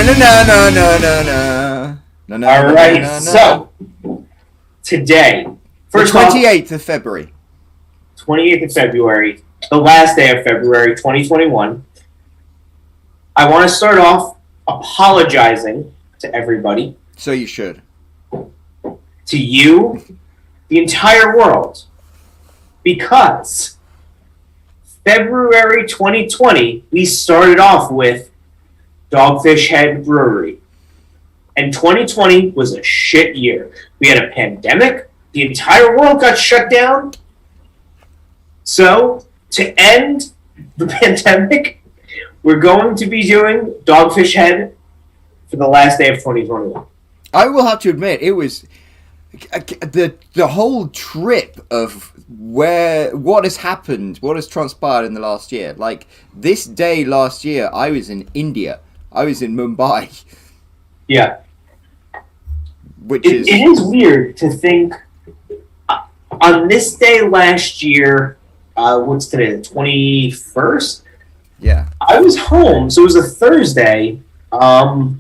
All right, so today, first 28th of February. 28th of February, the last day of February 2021. I want to start off apologizing to everybody. So you should. To you, the entire world. Because February 2020, we started off with Dogfish Head Brewery. And 2020 was a shit year. We had a pandemic. The entire world got shut down. So, to end the pandemic, we're going to be doing Dogfish Head for the last day of 2021. I will have to admit, it was the whole trip of what has happened, what has transpired in the last year. Like, this day last year, I was in India. I was in Mumbai. Yeah. It is weird to think, on this day last year, what's today, the 21st? Yeah. I was home, so it was a Thursday. I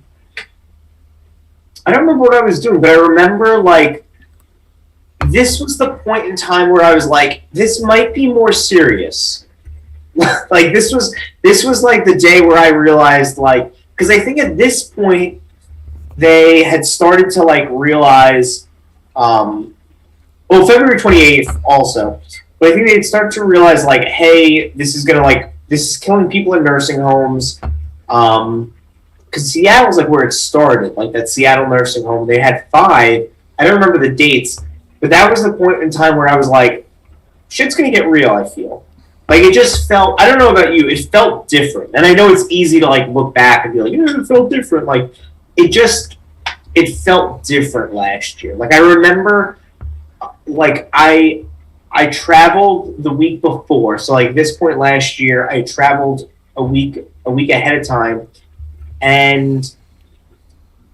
don't remember what I was doing, but I remember, like, this was the point in time where I was like, this might be more serious. Like, this was like the day where I realized, like, because I think at this point they had started to like realize, February 28th also, but I think they'd start to realize like, hey, this is killing people in nursing homes, because Seattle's like where it started, like that Seattle nursing home. They had 5. I don't remember the dates, but that was the point in time where I was like, shit's gonna get real. I feel. Like, it just felt, I don't know about you, it felt different. And I know it's easy to, like, look back and be like, yeah, it felt different. Like, it felt different last year. Like, I remember, like, I traveled the week before. So, like, this point last year, I traveled a week ahead of time. And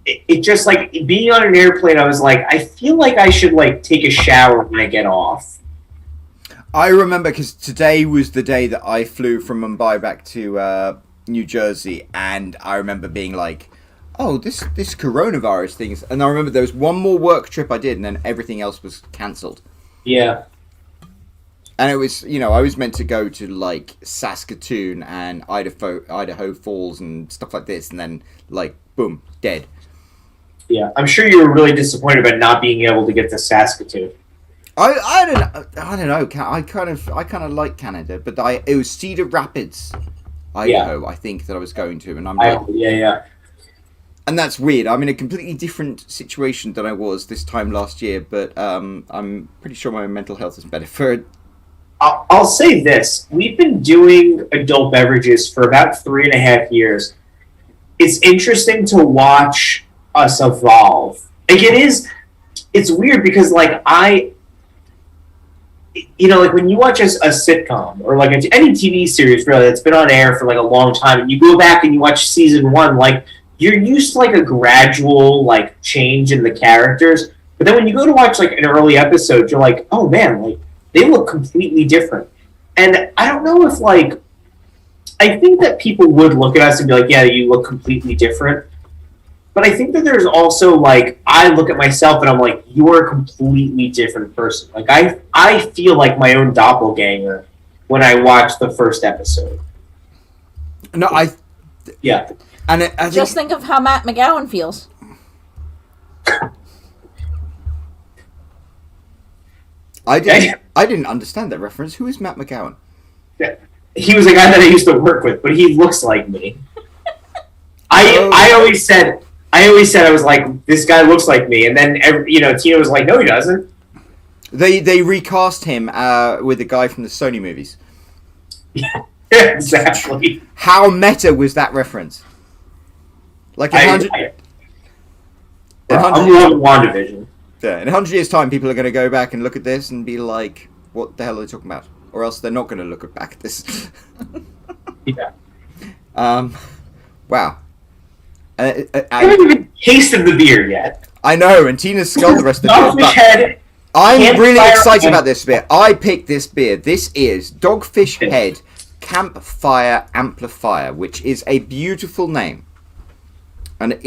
it just, like, being on an airplane, I was like, I feel like I should, like, take a shower when I get off. I remember because today was the day that I flew from Mumbai back to New Jersey, and I remember being like, oh, this coronavirus thing. And I remember there was one more work trip I did, and then everything else was cancelled. Yeah. And it was, I was meant to go to, like, Saskatoon and Idaho Falls and stuff like this, and then, like, boom, dead. Yeah, I'm sure you were really disappointed about not being able to get to Saskatoon. I don't know. I kind of like Canada, but it was Cedar Rapids, Idaho. Yeah. I think that I was going to, and I'm like, yeah. And that's weird. I'm in a completely different situation than I was this time last year, but I'm pretty sure my mental health is better for it. I'll say this: we've been doing adult beverages for about 3.5 years. It's interesting to watch us evolve. Like, it's weird because like like when you watch a sitcom or like any TV series really that's been on air for like a long time, and you go back and you watch season 1, like you're used to like a gradual like change in the characters, but then when you go to watch like an early episode, you're like, oh man, like they look completely different. And I don't know if like, I think that people would look at us and be like, yeah, you look completely different. But I think that there's also, like, I look at myself and I'm like, you're a completely different person. Like, I feel like my own doppelganger when I watch the first episode. No, Yeah. And just think of how Matt McGowan feels. I didn't understand that reference. Who is Matt McGowan? Yeah. He was a guy that I used to work with, but he looks like me. I always said I was like, this guy looks like me, and then Tina was like, no, he doesn't. They recast him with the guy from the Sony movies. Yeah, exactly. How meta was that reference? Like I'm loving WandaVision. Yeah, in 100 years' time, people are going to go back and look at this and be like, what the hell are they talking about? Or else they're not going to look back at this. Yeah. Wow. I haven't even tasted the beer yet. I know, and Tina's sculled the rest of the Dogfish Head. I'm really excited about this beer. I picked this beer. This is Dogfish Head Campfire Amplifier, which is a beautiful name. And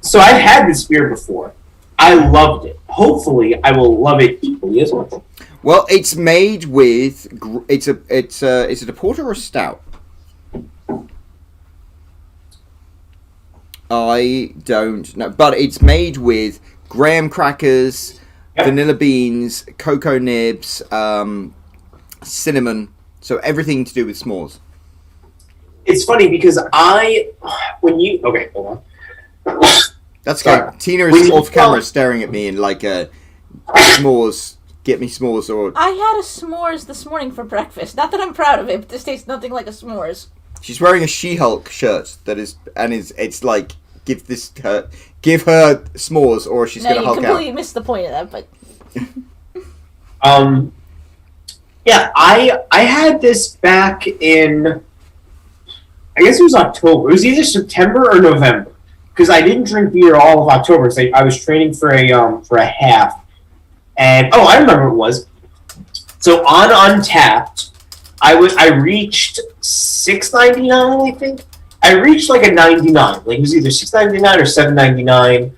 so I've had this beer before. I loved it. Hopefully, I will love it equally as much. Well, it's made with is it a porter or a stout? I don't know, but it's made with graham crackers, vanilla beans, cocoa nibs, cinnamon, so everything to do with s'mores. It's funny because okay, hold on. That's good. Tina is off camera staring at me and like s'mores. Get me s'mores or. I had a s'mores this morning for breakfast. Not that I'm proud of it, but this tastes nothing like a s'mores. She's wearing a She-Hulk shirt it's like give her s'mores or she's gonna Hulk out. You completely missed the point of that, but. Yeah, I had this back in. I guess it was October. It was either September or November because I didn't drink beer all of October. So I was training for a half, and I remember what it was. So on Untapped, I reached $6.99. I think I reached like a 99. Like it was either $6.99 or $7.99,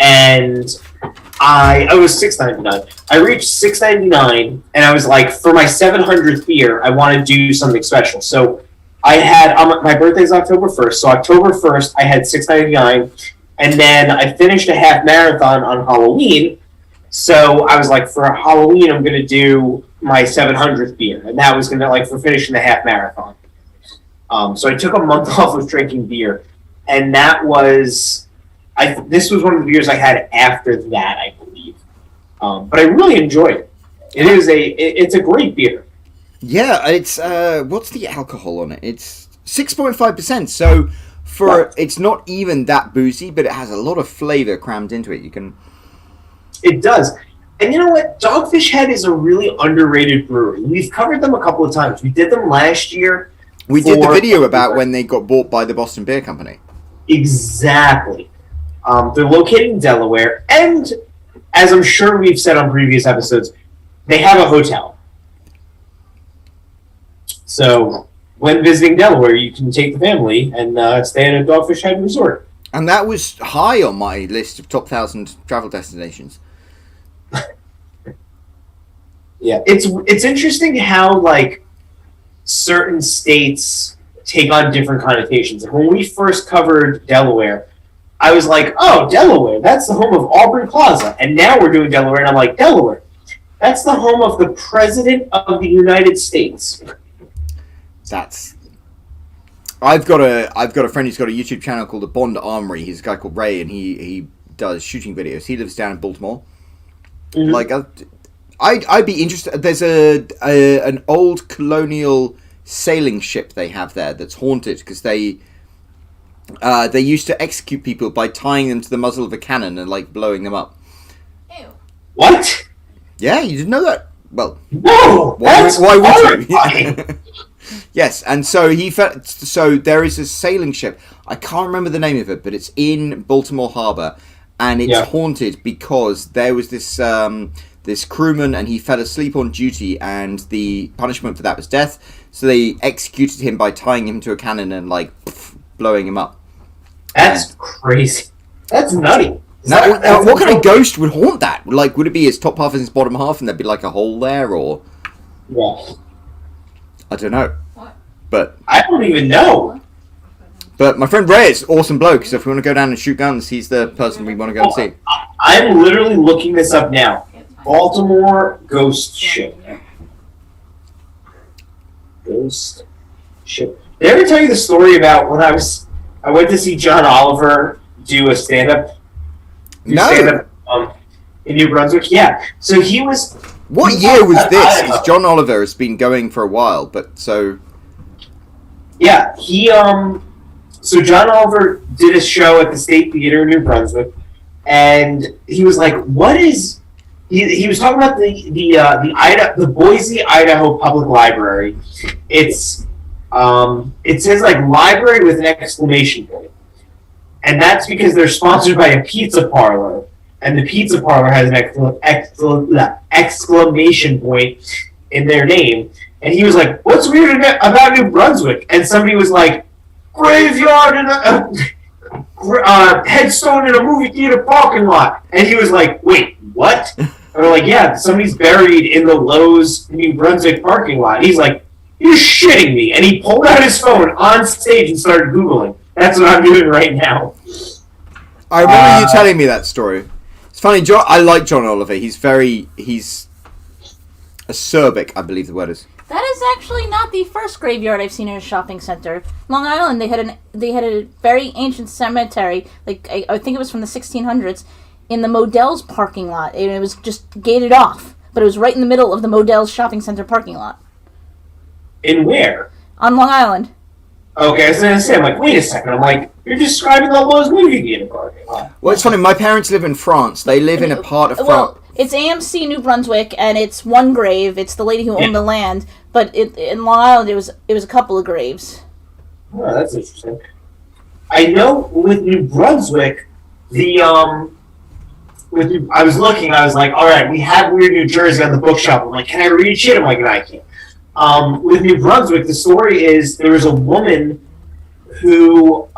and I was $6.99. I reached $6.99, and I was like, for my 700th beer, I want to do something special. So I had my birthday's October 1st. So October 1st, I had $6.99, and then I finished a half marathon on Halloween. So I was like, for Halloween, I'm going to do my 700th beer, and that was going to for finishing the half marathon. So I took a month off of drinking beer, and that was this was one of the beers I had after that, I believe. But I really enjoyed it. It's a great beer. Yeah, it's what's the alcohol on it? It's 6.5%. So it's not even that boozy, but it has a lot of flavor crammed into it. It does. And you know what? Dogfish Head is a really underrated brewery. We've covered them a couple of times. We did them last year. We did the video about when they got bought by the Boston Beer Company. Exactly. They're located in Delaware, and as I'm sure we've said on previous episodes, they have a hotel. So when visiting Delaware, you can take the family and stay at a Dogfish Head resort. And that was high on my list of top 1,000 travel destinations. Yeah, it's interesting how certain states take on different connotations. Like when we first covered Delaware, I was like, oh, Delaware, that's the home of Auburn Plaza. And now we're doing Delaware, and I'm like, Delaware, that's the home of the President of the United States. I've got a friend who's got a YouTube channel called the Bond Armory. He's a guy called Ray, and he does shooting videos. He lives down in Baltimore. Mm-hmm. I'd be interested. There's an old colonial sailing ship they have there that's haunted because they used to execute people by tying them to the muzzle of a cannon and blowing them up. Ew. What? Yeah, you didn't know that? Well, no. Why would you? Yes, and so so there is a sailing ship. I can't remember the name of it, but it's in Baltimore Harbor, and it's haunted because there was this crewman, and he fell asleep on duty, and the punishment for that was death. So they executed him by tying him to a cannon and blowing him up. That's crazy. That's nutty. What kind of ghost would haunt that? Would it be his top half and his bottom half, and there'd be a hole there, or? Yeah. I don't know. What? But I don't even know. But my friend Ray is awesome bloke, so if we want to go down and shoot guns, he's the person we want to go and see. I'm literally looking this up now. Baltimore Ghost Ship. Ghost Ship. Did I ever tell you the story about when I went to see John Oliver do a stand-up? No. In New Brunswick? Yeah. So he was... What year was this? Because John Oliver has been going for a while, but so... Yeah, so John Oliver did a show at the State Theater in New Brunswick, and he was like, what is... He was talking about the Boise, Idaho Public Library. It says library with an exclamation point. And that's because they're sponsored by a pizza parlor. And the pizza parlor has an exclamation point in their name. And he was like, what's weird about New Brunswick? And somebody was like, graveyard headstone in a movie theater parking lot. And he was like, wait, what? And we're like, yeah, somebody's buried in the Lowe's New Brunswick parking lot. He's like, you're shitting me. And he pulled out his phone on stage and started Googling. That's what I'm doing right now. I remember you telling me that story. It's funny, I like John Oliver. He's acerbic, I believe the word is. That is actually not the first graveyard I've seen in a shopping center. Long Island, they had a very ancient cemetery, like I think it was from the 1600s, in the Modell's parking lot. It was just gated off, but it was right in the middle of the Modell's shopping center parking lot. In where? On Long Island. Okay, I was going to say, I'm like, wait a second. I'm like, you're describing the Lowe's movie theater parking lot. Well, it's funny. My parents live in France. They live in a part of France. Well, it's AMC New Brunswick, and it's one grave. It's the lady who owned the land. But in Long Island, it was a couple of graves. Oh, that's interesting. I know with New Brunswick, I was looking. I was like, all right, we have Weird New Jersey on the bookshelf. I'm like, can I read shit? I'm like, no, I can't. With New Brunswick, the story is there was a woman who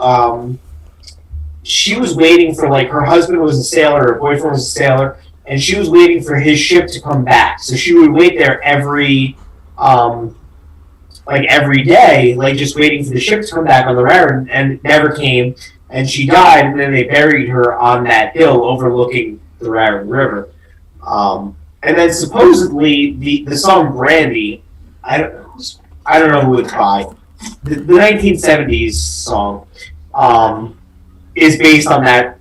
she was waiting for, like, her husband was a sailor, her boyfriend was a sailor, and she was waiting for his ship to come back. So she would wait there every day, like, just waiting for the ship to come back on the river, and it never came. And she died, and then they buried her on that hill overlooking the Raritan River. And then supposedly the song "Brandy," I don't know who it's by. The 1970s song is based on that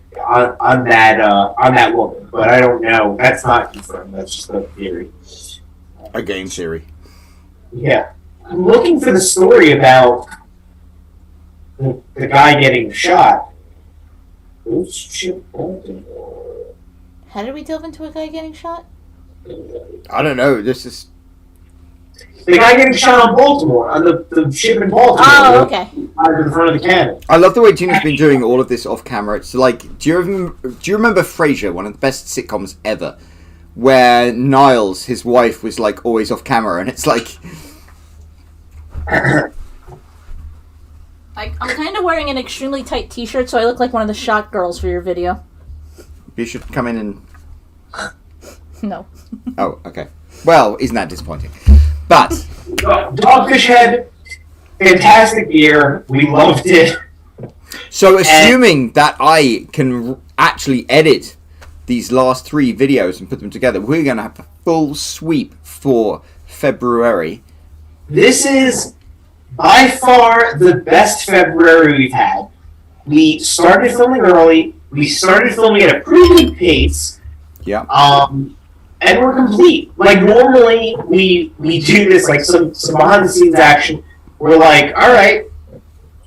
woman, but I don't know. That's not confirmed. That's just a theory. A game theory. Yeah, I'm looking for the story about the guy getting shot. Who's shit? How did we delve into a guy getting shot? I don't know. This is the guy getting shot on Baltimore, on the ship in Baltimore. Oh, okay. In front of the cannon. I love the way Gina's been doing all of this off camera. It's like, do you remember Frasier, one of the best sitcoms ever, where Niles, his wife, was like always off camera, and it's like. I'm kind of wearing an extremely tight T-shirt, so I look like one of the shot girls for your video. You should come in and. No. Oh, okay. Well, isn't that disappointing? But Dogfish had fantastic beer. We loved it. So, assuming that I can actually edit these last 3 videos and put them together, we're going to have a full sweep for Fe-Brew-Ary. This is by far the best February we've had. We started filming early. We started filming at a pretty good pace. Yeah. And we're complete. Like, normally we do this, like, some behind the scenes action. We're like, all right,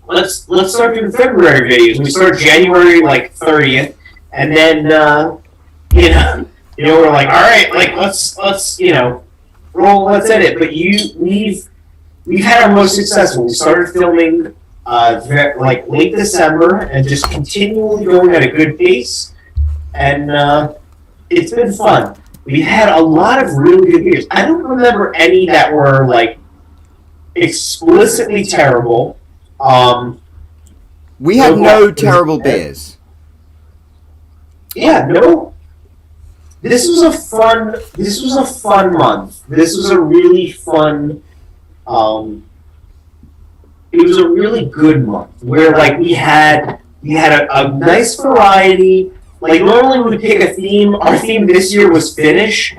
let's start doing February videos. We start January, like, 30th, and then we're like, all right, like, let's roll, let's edit. But we've had our most successful. We started filming like late December and just continually going at a good pace, and it's been fun. We've had a lot of really good beers. I don't remember any that were, like, explicitly terrible. We have no terrible beers. Yeah, no. This was a fun month. This was a really fun. It was a really good month where, like, we had a nice variety. Like, normally we would pick a theme. Our theme this year was Finnish.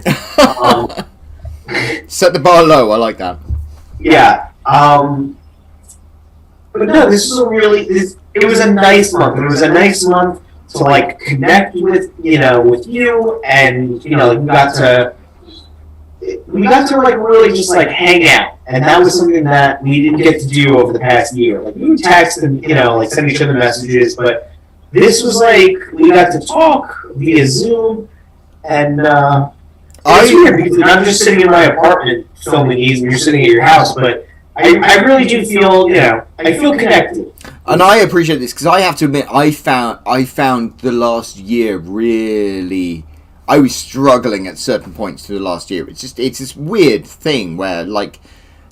Set the bar low. I like that. Yeah. But no, this was it was a nice month. It was a nice month to, like, connect with you, and, we got to like really just, like, hang out. And that was something that we didn't get to do over the past year. Like, we would text and, like, send each other messages, but this was like, we got to talk via Zoom, and it's weird because I'm just sitting in my apartment filming these, and you're sitting at your house, but I really do feel, I feel connected. And I appreciate this, because I have to admit, I found the last year really. I was struggling at certain points through the last year. It's this weird thing where, like,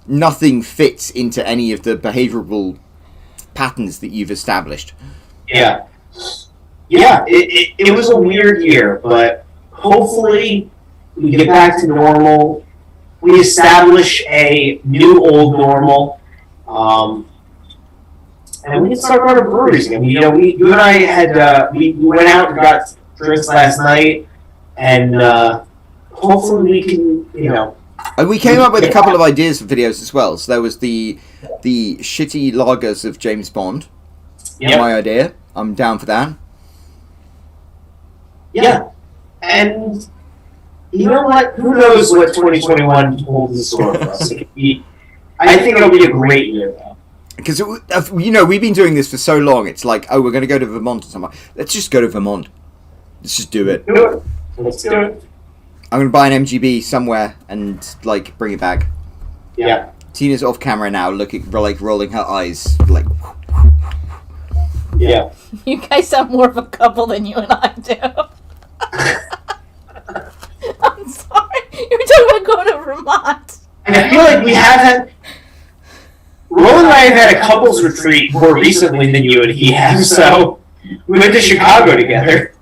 nothing fits into any of the behavioural patterns that you've established. Yeah. Yeah, it was a weird year, but hopefully we get back to normal. We establish a new old normal. And we can start running breweries again. You and I had, we went out and got drinks last night, and hopefully we can, And we came up with a couple of ideas for videos as well. So there was the shitty lagers of James Bond. Yep. My idea. I'm down for that. Yeah. And you know what? Who knows what 2021 holds in store for us? I think it'll be a great year, though. Because, we've been doing this for so long. It's like, oh, we're going to go to Vermont or something. Let's just go to Vermont. Let's just do it. Let's do it. I'm going to buy an MGB somewhere and, bring it back. Yeah. Tina's off camera now, rolling her eyes, Yeah. You guys sound more of a couple than you and I do. I'm sorry. You were talking about going to Vermont. I feel like we haven't. Roland and I have had a couples retreat more recently than you and he have, so we went to Chicago together.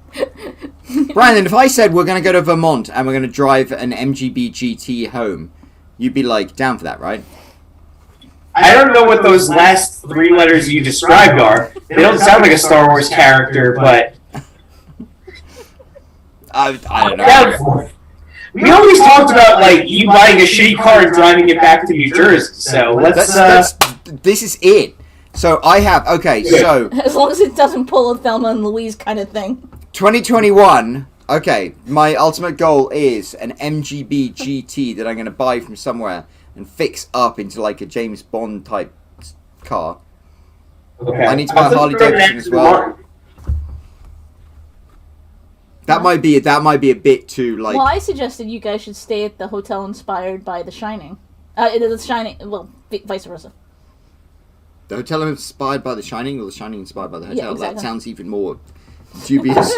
Brandon, if I said we're going to go to Vermont and we're going to drive an MGB GT home, you'd be down for that, right? I don't know what those last 3 letters you described are. They don't sound like a Star Wars character, but I don't know. down for it. We always talked about you buying a shitty car and driving it back to New Jersey. So let's. This is it. So I have so As long as it doesn't pull a Thelma and Louise kind of thing. 2021. Okay, my ultimate goal is an MGB GT that I'm going to buy from somewhere and fix up into a James Bond type car. Okay. I need to buy a Harley Davidson as well. That might be a bit too Well, I suggested you guys should stay at the hotel inspired by The Shining. The Shining, well, vice versa. The hotel inspired by The Shining, or The Shining inspired by the hotel? Yeah, exactly. That sounds even more dubious.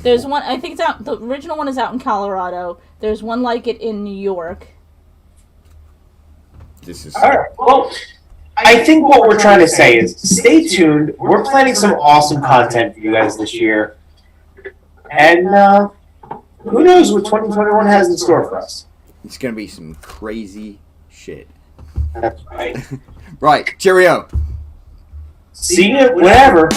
There's one, I think it's out, the original one is out in Colorado. There's one like it in New York. This is. All right. Well, I think what we're trying to say is stay tuned. We're planning some awesome content for you guys this year. And who knows what 2021 has in store for us. It's going to be some crazy shit. That's right. Right, cheerio. See you whenever.